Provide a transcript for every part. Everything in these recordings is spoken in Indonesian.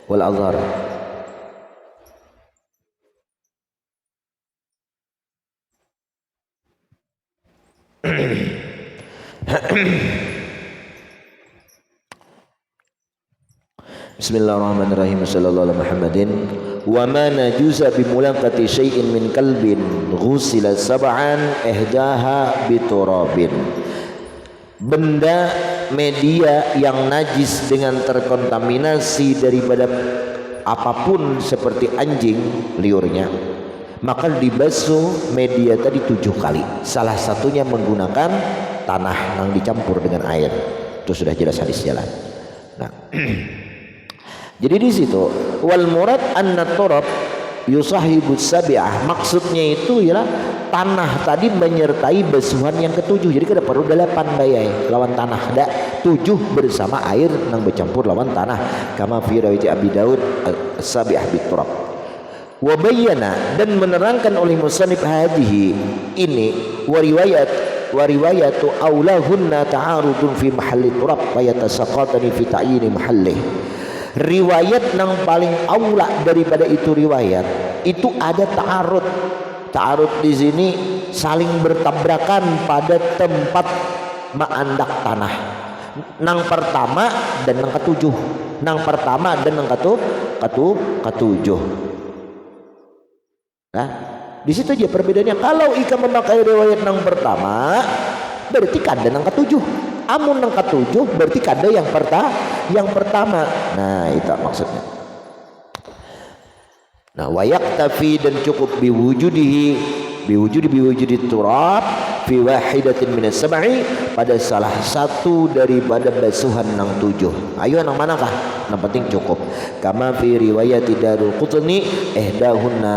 wal azhar. Bismillahirrahmanirrahim. Sallallahu alaihi Muhammadin. Wa ma najuza bi mulaqati syai'in min kalbin ghusila sab'an ihdaha biturabin. Benda media yang najis dengan terkontaminasi daripada apapun seperti anjing liurnya, maka dibasuh media tadi 7 kali. Salah satunya menggunakan tanah yang dicampur dengan air. Itu sudah jelas hadis jalan. Nah, jadi di situ wal murad anna turab yusahibus sabi'ah, maksudnya itu ialah tanah tadi menyertai basuhan yang ketujuh. Jadi kada perlu 8 bayai lawan tanah, ada 7 bersama air yang bercampur lawan tanah. Kama fi riwayat Abi Daud as-sabi'ah biturab. Wa bayyana, dan menerangkan oleh musannif hadhihi ini wa riwayatu aulahunna ta'arudun fi mahalli turab wa yatasaqatani fi ta'yini mahallih. Riwayat yang paling aula daripada itu riwayat itu ada ta'arud. Ta'arud di sini saling bertabrakan pada tempat ma'andak tanah. Nang pertama dan nang ketujuh. Nang pertama dan nang ketujuh. Nah, di situ aja perbedaannya. Kalau ikan memakai riwayat nang pertama, berarti kada nang ketujuh. Amun nang ketujuh berarti kada yang pertama. Nah, itu maksudnya. Nah, wayaktafi, dan cukup biwujudi turab fi wahidatin minas sab'i, pada salah satu daripada basuhan nang 7. Ayo nang manakah? Yang penting cukup. Kama fi riwayat Darul Qutni ihdahunna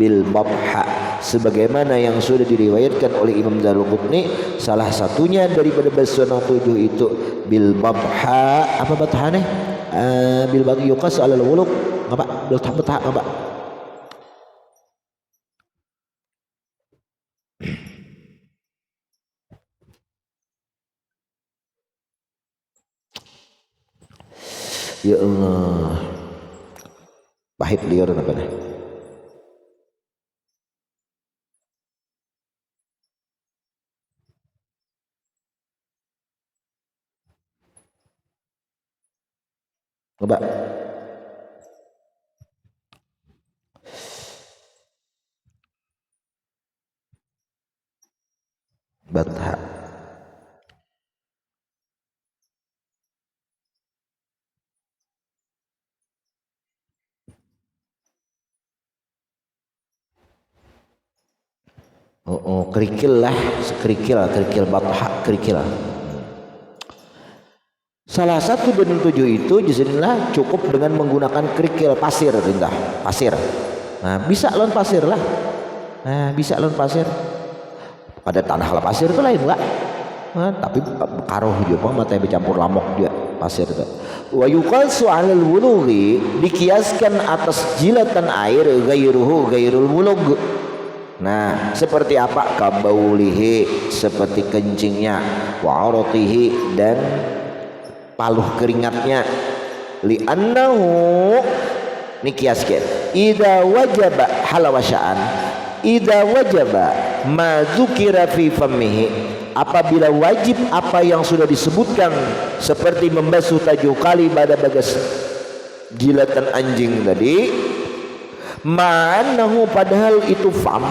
bil babha, sebagaimana yang sudah diriwayatkan oleh Imam Darul Qutni, salah satunya daripada basuhan yang 7 itu bil babha. Apa bathane? Bil babha yuqas alal wuluq. Ngapa? Bil tabtah ngapa? Ya Allah, pahit liar apa nih? Coba batha. Kerikil lah, kerikil batha, kerikil. Salah satu dari 7 itu jadilah cukup dengan menggunakan kerikil pasir, rindah pasir. Nah, bisa lawan pasir lah. Nah, bisa lawan pasir. Pada tanah lah pasir itu lain enggak? Nah, tapi karuh juga mata bercampur lamok dia pasir itu. Wa yuqasu 'alal wulughi, dikiaskan atas jilatan air gairul wulug. Nah, seperti apa? Kabaulihi, seperti kencingnya, wa aratihi, dan paluh keringatnya. Li'annahu, nikiaskan idza wajaba halawasya'an, idza wajaba ma dzukira fi fammihi, apabila wajib apa yang sudah disebutkan seperti membasuh 7 kali pada bagas jilatan anjing tadi, ma'annahu, padahal itu fam,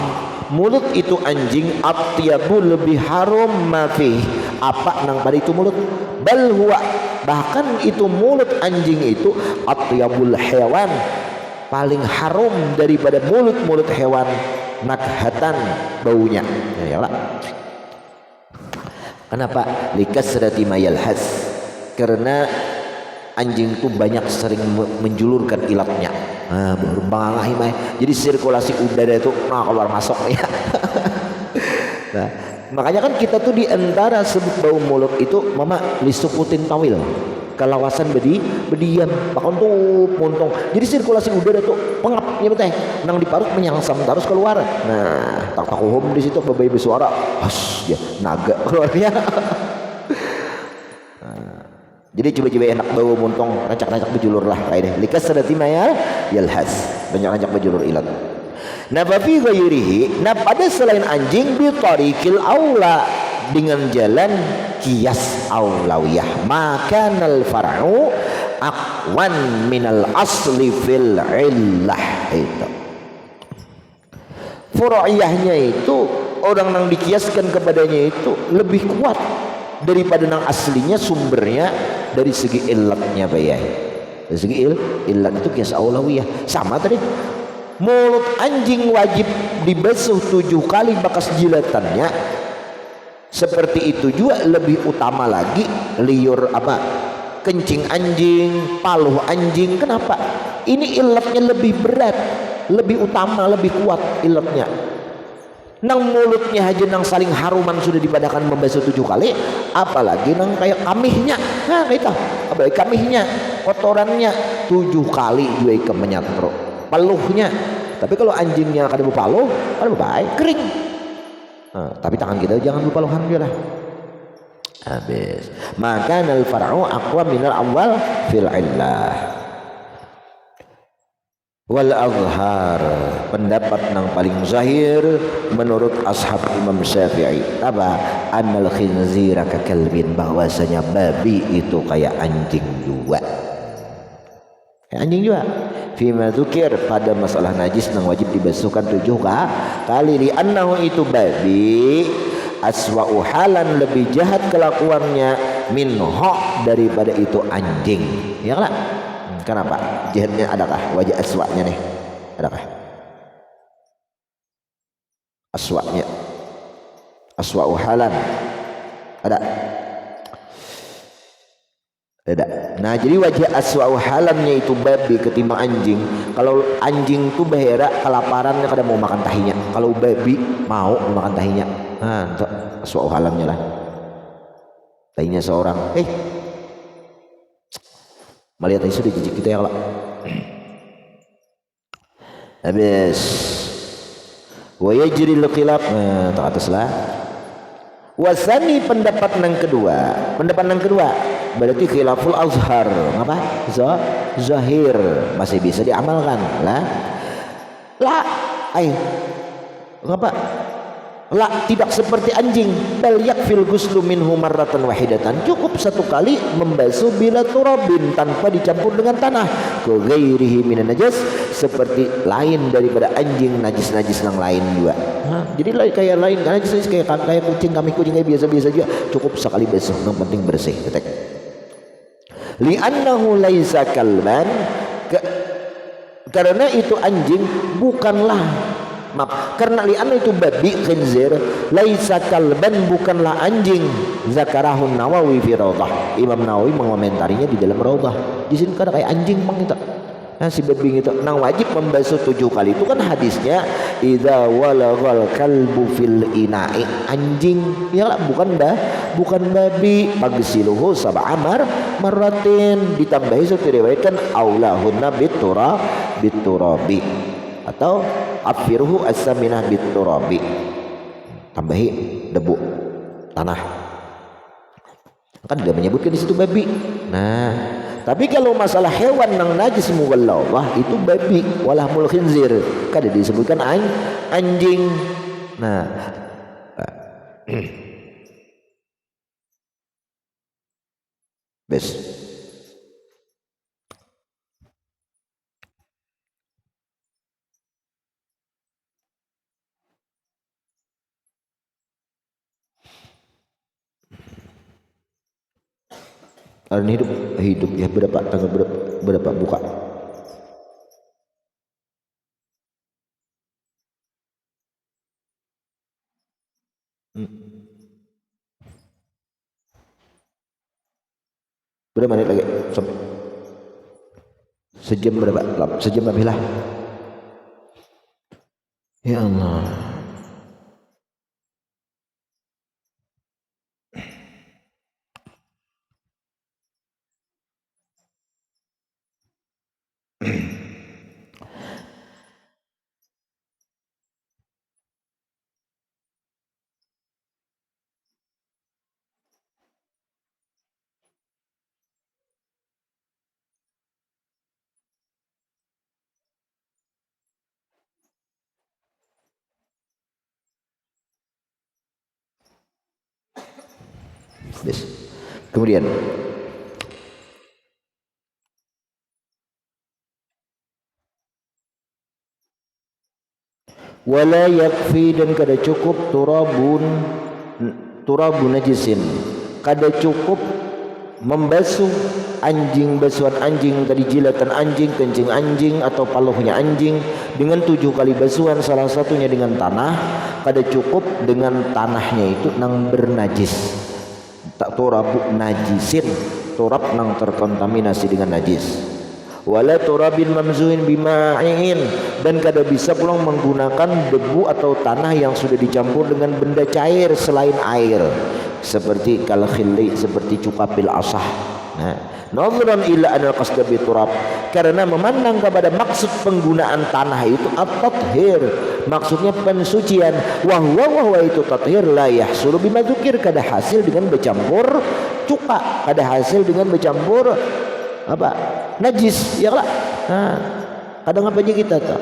mulut itu anjing, atyabu, lebih harum, mafi, apa nang pada itu mulut, bal huwa, bahkan itu mulut anjing itu atyabul hewan, paling harum daripada mulut-mulut hewan, nakhatan, baunya. Ya lah. Kenapa? Likasrati mayalhas, karena anjing itu banyak sering menjulurkan ilatnya. Nah, berbangahi mah. Jadi sirkulasi udara itu keluar masuk ya. Nah, makanya kan kita tuh di antara sebut bau mulut itu mama lisuputin tawil. Kalawasan berdiam, bahkan tuh puntung. Jadi sirkulasi udara tuh pengap ya beteh. Nang di parut menyangsam terus keluar. Nah, tak takuhum di situ babai bersuara. Hus, ya naga keluarnya. Jadi coba-coba enak bawa montong rancak-rancak bejulur lah kayak deh. Likas sedati mayal yalhas. Rancak-rancak bejulur ilat. Nah, fi ghairihi, nah pada selain anjing bi tariqil aula dengan jalan kias aulawiyah. Maka nal far'u aqwan minal asli fil illah itu. Furu'iyahnya itu orang yang dikiaskan kepadanya itu lebih kuat daripada yang aslinya sumbernya dari segi ilatnya Pak ya. Dari segi ilat itu kias aulawiyah. Sama tadi mulut anjing wajib dibasuh 7 kali bekas jilatannya. Seperti itu juga lebih utama lagi liur apa? Kencing anjing, paluh anjing. Kenapa? Ini ilatnya lebih berat, lebih utama, lebih kuat ilatnya. Nang mulutnya aja nang saling haruman sudah dipadakan membasuh 7 kali, apalagi nang kayak kamihnya. Nah itu apalagi kamihnya, kotorannya 7 kali juga ikan menyatro paluhnya. Tapi kalau anjingnya kada berpaluh, kada baik kering. Nah, tapi tangan kita jangan berpaluhan juga lah. Habis. Maka nal far'u aqwa minal awal fil illah. Wal azhar, pendapat yang paling zahir menurut ashab Imam Syafi'i apa? Annal khinzira ka kalbin, bahwasanya babi itu kayak anjing juga. Kayak anjing juga. Fima dzukir, pada masalah najis yang wajib dibasuhkan 7 kali. Li annahu itu babi aswa'u halan, lebih jahat kelakuannya minho, daripada itu anjing. Ya kan? Kenapa? Jahatnya adakah? Wajah aswaknya nih, adakah? Aswaknya, aswa'u halan, ada? Ada. Nah jadi wajah aswa'u halannya itu babi ketimbang anjing. Kalau anjing tuh bahera kelaparannya kada mau makan tahinya. Kalau babi mau makan tahinya. Nah itu aswa'u halannya lah. Tahinya seorang. Melihat itu sudah jijik kita ya kalau. Habis. Wa yajril khilaf, tak atas lah. Wasani pendapat yang kedua berarti khilaful azhar. Apa? Zahir masih bisa diamalkan lah. Ngapa? La, tidak seperti anjing. Bal yakfil ghuslu minhu marratan wahidatan, cukup 1 kali membasuh bila turabin, tanpa dicampur dengan tanah. Ke ghairihi minan najas, seperti lain daripada anjing najis-najis yang lain juga. Jadi kayak lain kan najis kayak kucing, kami kucing kayak biasa-biasa juga, cukup sekali basuh, yang penting bersih. Li annahu laisa kalban, karena itu anjing bukanlah karena li'anna itu babi khinzir laisa kalban, bukanlah anjing. Zakarahun Nawawi fi Raudhah, Imam Nawawi mengomentarinya di dalam Raudhah. Di sini kan kayak anjing bang itu. Nah si babi itu nang wajib membasuh 7 kali, itu kan hadisnya idza walagal kalbu fil ina'i, anjing ya lah, bukan babi. Pagsiluhu sab'a marratin, ditambahi satu riwayatkan aulahunna biturabi atau afiruhu as-saminah biturabi, tambahi debu tanah. Kan tidak menyebutkan di situ babi. Nah, tapi kalau masalah hewan yang najis mughallawah itu babi walahmul khinzir, kan disebutkan anjing. Nah, bes. Hari ini hidup ya berapa tanggal berapa buka? Berapa menit lagi? Sejam berapa? Sejam lebih lah. Ya Allah. Bis. Kemudian wala yakfi, dan kada cukup turabun najisin, kada cukup membasuh anjing, basuhan anjing tadi, jilatan anjing, kencing anjing atau paluhnya anjing dengan 7 kali basuhan, salah satunya dengan tanah. Kada cukup dengan tanahnya itu nang bernajis, tak turabu najisin, turab nang terkontaminasi dengan najis. Wala turabin mamzuhin bima'in, dan kada bisa pulang menggunakan debu atau tanah yang sudah dicampur dengan benda cair selain air, seperti kal khilli, seperti cukapil asah. Nah, nadhran ila anal qasda bi turab, karena memandang kepada maksud penggunaan tanah itu at-tathhir, maksudnya pensucian. Wahwa itu tathhir la yahsulu bima dzukir, kada hasil dengan bercampur cuka, kada hasil dengan bercampur apa najis, ya lah. Nah, kadang apa aja kita tuh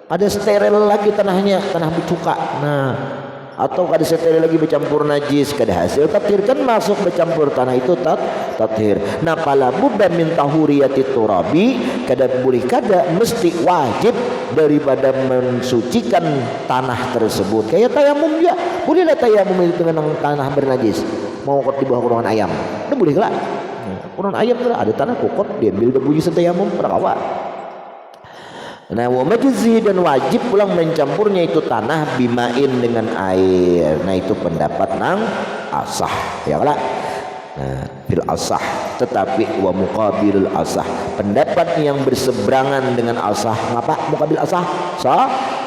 ada steril lagi tanahnya, tanah bercuka. Nah, atau kada steril lagi bercampur najis, kada hasil tathhir, kan masuk bercampur tanah itu tathhir. Nah, pala budda min tahuriyati turabi, kada boleh, kada mesti wajib daripada mensucikan tanah tersebut. Kayak tayamum dia, bolehlah tayamum itu dengan tanah bernajis. Mau kot di bawah kurungan ayam, itu boleh lah. Kurungan ayam itu ada tanah kokot, diambil debunya tayamum berkawa. Nah, wa majzi, dan wajib pulang mencampurnya itu tanah bimain dengan air. Nah, itu pendapat nang asah, ya lah. Nah, bil asah, tetapi wa muqabilul asah, pendapat yang berseberangan dengan asah. Ngapa muqabil asah?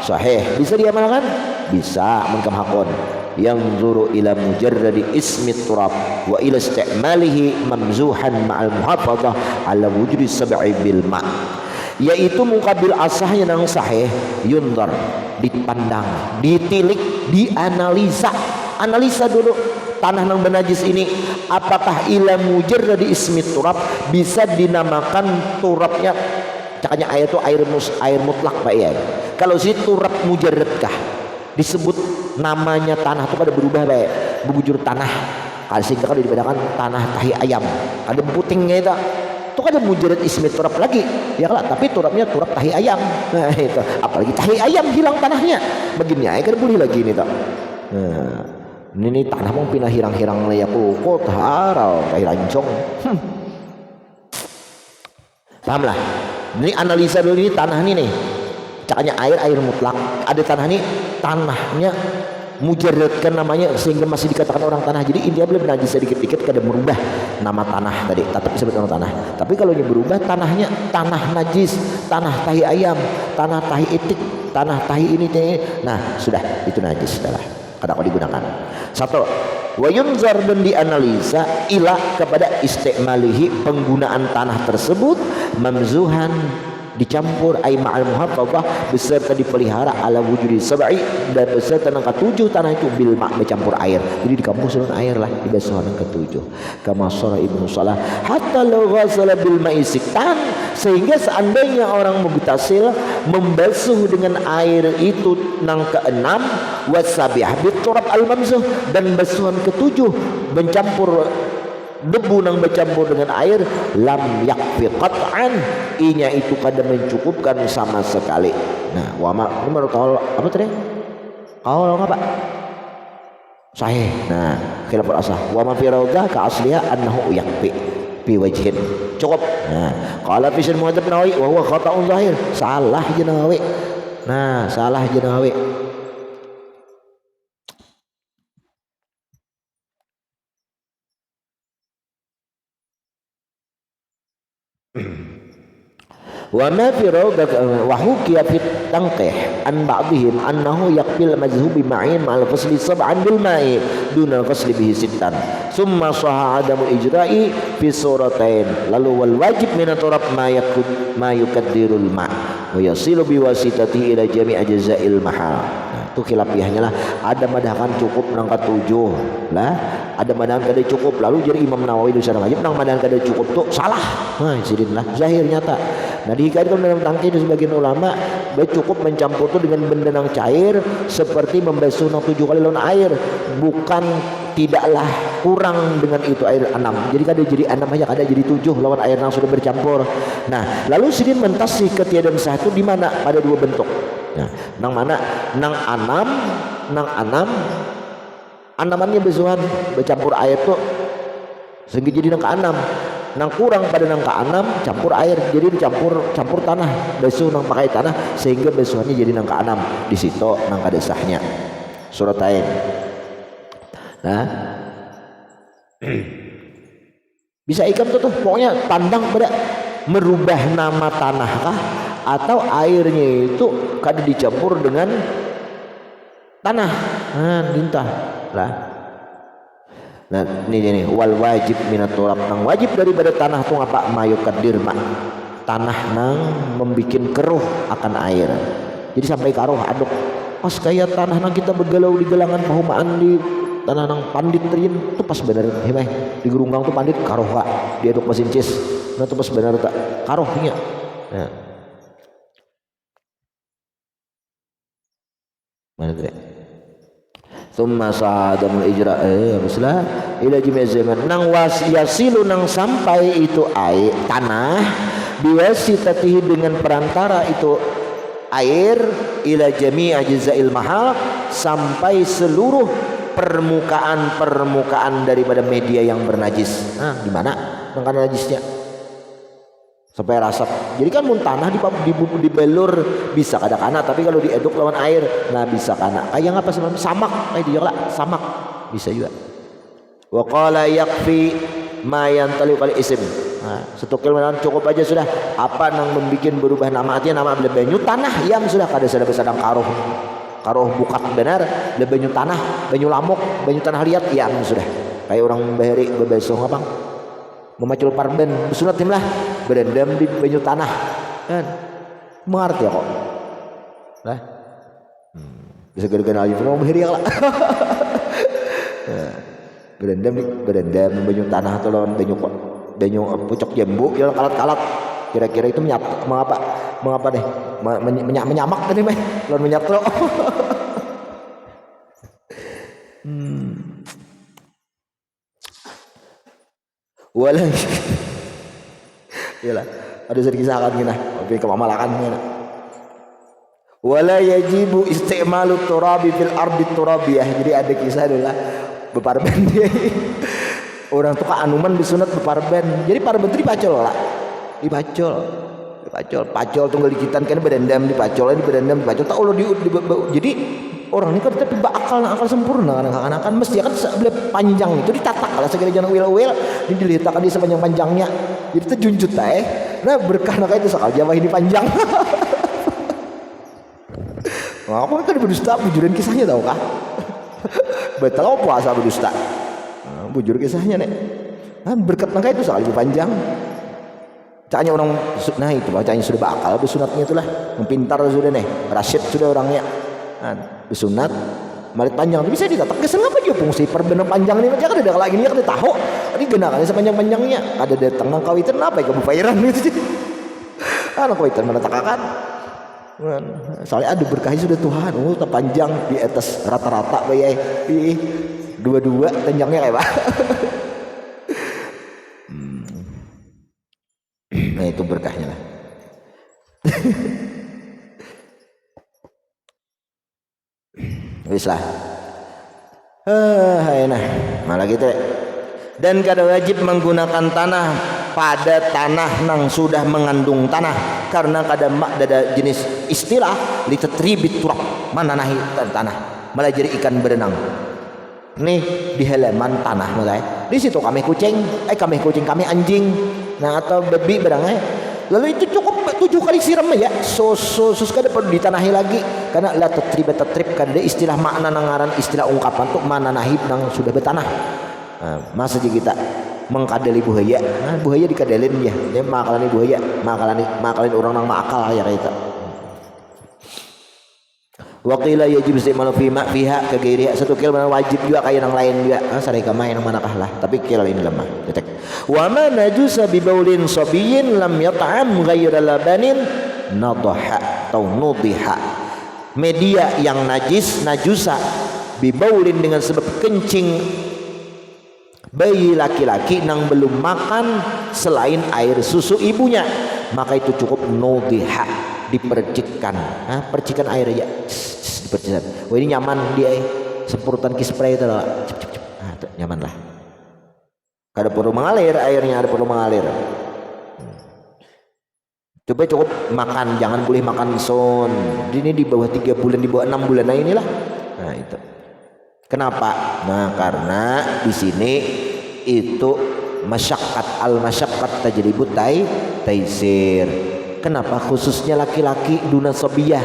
Sahih, bisa diamalkan, bisa mengkamhakon. Yang zuru ila mujarradi ismi turab wa ila istimalihi mamzuhan ma'al muhafadzah ala wujudi sab'i bil ma', yaitu muqabil asahnya nang sahih, yundar, dipandang, ditilik, dianalisa, analisa dulu tanah nang bernajis ini apakah ila mujarradi ismi turab, bisa dinamakan turabnya, cakanya air itu air mutlak Pak ya. Kalau si turab mujarradkah, disebut namanya tanah itu pada berubah baik, bubujur tanah, sehingga kalau dibedakan tanah tahi ayam, ada putingnya itu kan ada mujarad ismi turab lagi, ya lah, tapi turabnya turab tahi ayam. Nah, itu apalagi tahi ayam hilang tanahnya, begini aja kan boleh lagi ini tak. Nah, ini tanah mau pindah hirang-hirang layak kok haral kayak lancong. Paham lah, ini analisa dulu, ini tanah ini nih, cakanya air mutlak, ada tanah ini, tanahnya mujarradkan namanya sehingga masih dikatakan orang tanah. Jadi intinya boleh najis sedikit-dikit, kada merubah nama tanah tadi, tetap disebut nama tanah. Tapi kalau ini berubah tanahnya, tanah najis, tanah tahi ayam, tanah tahi itik, tanah tahi ini, nah sudah itu najis, sudahlah, kada kau digunakan. Satu, wa yunzar, dan dianalisa ila kepada istimalihi, penggunaan tanah tersebut, mamzuhan, dicampur ay ma'al muhafadzah, beserta dipelihara, ala wujudi sab'i, dan beserta nang ketujuh tanah itu bil ma', bercampur air. Jadi di kampung dengan air lah, di basuhan nang ketujuh. Kama shara Ibnu Salah, hatta law ghasala bil ma'i sittan, sehingga seandainya orang mubtasil membasuh dengan air itu nang keenam, wasabiah bit turab al mamzuh, dan basuhan ketujuh mencampur debu nang bercampur dengan air, lam yakfi qat'an, inya itu kada mencukupkan sama sekali. Nah, wama ini menurut kaul apa tadi? Kaul apa? Sahih. Nah, khilaful asah. Wama fi rawdah ka asliha annahu yakfi fi wajhin. Cukup. Nah, qala fi syarh Muhadzab Nawawi wa huwa khata'un zahir. Salah je Nawawi. Nah, salah je Nawawi. Wa ma fi rawdat wa hukiya fi tanqih an ba'dihim annahu yaqbil mazhubi ma'in ma'al fasli sab'an bil ma'i duna fasli bihi sittan summa saha adamul ijra'i fi suratain, lalu wal wajib min turab ma yukaddirul ma' wa yasilu bi wasitati ila jami' ajza'il mahal. Nah, itu khilafiyahnya lah, ada madahan cukup nang ketujuh lah, ada madahan kada cukup. Lalu jadi Imam Nawawi di sana wajib nang madahan kada cukup tuh salah. Nah, sidin lah zahir nyata. Nah, dikaitkan dalam tangkih sebagian ulama cukup mencampur itu dengan benda yang cair seperti membasuh nang 7 kali lawan air, bukan tidaklah kurang dengan itu air 6. Jadi kada jadi 6 aja, kada jadi 7 lawan air yang sudah bercampur. Nah, lalu sidin mentasih ketiadaan sah itu di mana? Pada 2 bentuk. Nah, nang mana? Nang 6 anamannya besuhan bercampur air tuh sehingga jadi nang ke-6. Nang kurang pada nang ke-6 campur air, jadi campur tanah, basuh nang pakai tanah sehingga besuhannya jadi nang ke-6. Di situ nang kada sahnya. Surat Ain. Nah, bisa ikam tuh pokoknya pandang pada merubah nama tanah kah atau airnya itu kada dicampur dengan tanah. Nah, lintah lah. Nah, ini wal wajib minat turab, nang wajib daripada tanah tu apa? Mayukadir mak, tanah nang membikin keruh akan air. Jadi sampai karuh aduk. Pas kayak tanah nang kita bergalau di gelangan pahumaan di tanah nang pandit terin tu pas bener hemeh di gerunggang tu pandit karuh kak diaduk mesin cis. Nah tu pas bener tak karuhnya. Nah. Mana tu? Thumma sa'adamul ijra mislah ila jami' zaman nang yasilu nang sampai itu air tanah biwasitatihi dengan perantara itu air ila jami' ajza'il mahal sampai seluruh permukaan daripada media yang bernajis. Nah, di mana nang kana najisnya? Sampai rasap. Jadi kan mun tanah di belur bisa kada kana, tapi kalau dieduk lawan air nah bisa kana. Kayak apa sebenarnya samak, kayak dia lah samak bisa juga. Wa qala yakfi ma yantali kal ism. Nah, setukil menawan cukup aja sudah. Apa nang membikin berubah nama artinya nama banyu tanah yang sudah kada sedang karuh bukat benar, banyu tanah, banyu lamuk, banyu tanah liat yang sudah. Kayak orang bahari bebeso ngapang memacul parben sunat timlah berendam di banyu tanah kan mengerti ya kok lah bisa gara-gara aja mau bahiri lah berendam banyu tanah atau lawan banyu pucuk jambu yang kalat-kalat kira-kira itu mengapa deh menyamak tadi meh lawan menyatro wala iyalah ada sedikit kisahkan gini oke kemamalakan gini wala yajibu istimalu turabi fil ardi turabiyah. Jadi ada kisah adalah beparben dia orang tuh anuman disunat beparben, jadi parben itu dipacol tunggal dikitan kan berendam dipacol tak ulo jadi orang ini kan tapi akal sempurna anak-anak mesti kan sebelah panjang itu ditatak kalau segala jangan wil ini dilihatkan di sepanjang-panjangnya jadi itu junjut nah berkah nak itu soal Jawa ini panjang apa kan berdusta bujuran kisahnya tahu kah betul apa puasa berdusta bujur kisahnya nek berkat nak itu soal panjang caknya orang nah itu bacanya sudah bakal bersunatnya itulah pintar sudah nih rasyid sudah orangnya bersunat malit panjang tapi saya ditatak kesel apa dia fungsi perbenar panjang ini aja kan ada lagi ini kan tahu ini genakannya sepanjang-panjangnya ada datang nang kawitan apa ya kamu pairan gitu anak kawitan mana takakan soalnya ada berkahnya sudah Tuhan tak panjang di atas rata-rata bayai dua-dua panjangnya kayak apa nah itu berkahnya lah wis lah nah malah gitu dan kada wajib menggunakan tanah pada tanah nang sudah mengandung tanah karena kada ada jenis istilah litatribit turab mananahi tanah malah jadi ikan berenang nih di halaman tanah mulai di situ kami kucing kami anjing nah atau babi barangnya lalu itu cukup 7 kali siram ya sus kada perlu ditanahi lagi karena la tatrib kada istilah makna nangaran istilah ungkapan tuh mana nahib nang sudah bertanah masa kita mengkadali buaya buaya dikadalin ya dia makalani buaya makalin orang nang makal ya kayak itu waqila yajib istimalu fi ma fiha kagairi satu kil wajib juga kayak yang lain juga sarika main yang manakah lah tapi kil ini lemah detek wa ma najusa bi baulin sabiyyin lam yat'am ghayra labanin nadha atau nudiha, media yang najis, najusa bibaulin dengan sebab kencing bayi laki-laki nang belum makan selain air susu ibunya, maka itu cukup nudiha, dipercikkan. Percikan air aja, dipercikan. Oh ini nyaman dia, semprotan spray itu lah, nyaman lah. Kada perlu mengalir airnya, ada perlu mengalir. Coba cukup makan, jangan boleh makan son. Ini di bawah 3 bulan, di bawah 6 bulan, nah inilah. Nah itu. Kenapa? Nah karena di sini itu masyaqqat, al masyaqqat tajribu taisir. Kenapa khususnya laki-laki duna sobiyah?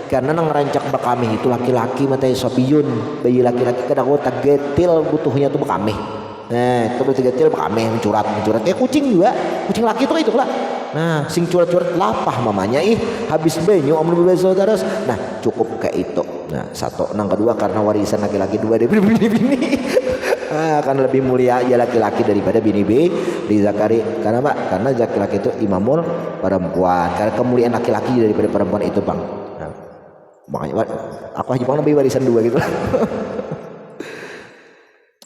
Karena nang rancak bakamih itu laki-laki matai sobiyun, bayi laki-laki kadang tagetil butuhnya tuh bakamih. Nah itu tagetil bakamih mencurat kayak kucing juga, kucing laki itu lah. Nah sing curat-curat lapah mamanya habis banyu amun bebeso terus. Nah cukup kayak itu. Nah satu, nang kedua karena warisan laki-laki dua dari bini-bini. Karena lebih mulia ya laki-laki daripada bini di zakari. Karena Pak, karena laki-laki itu imamul perempuan. Karena kemuliaan laki-laki daripada perempuan itu Bang. Nah, makanya aku aja Bang lebih warisan dua gitu.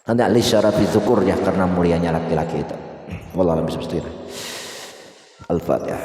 Anda li syarafi syukur ya karena mulianya laki-laki itu. Wallahu a'lam bishawab. Al-Fatihah.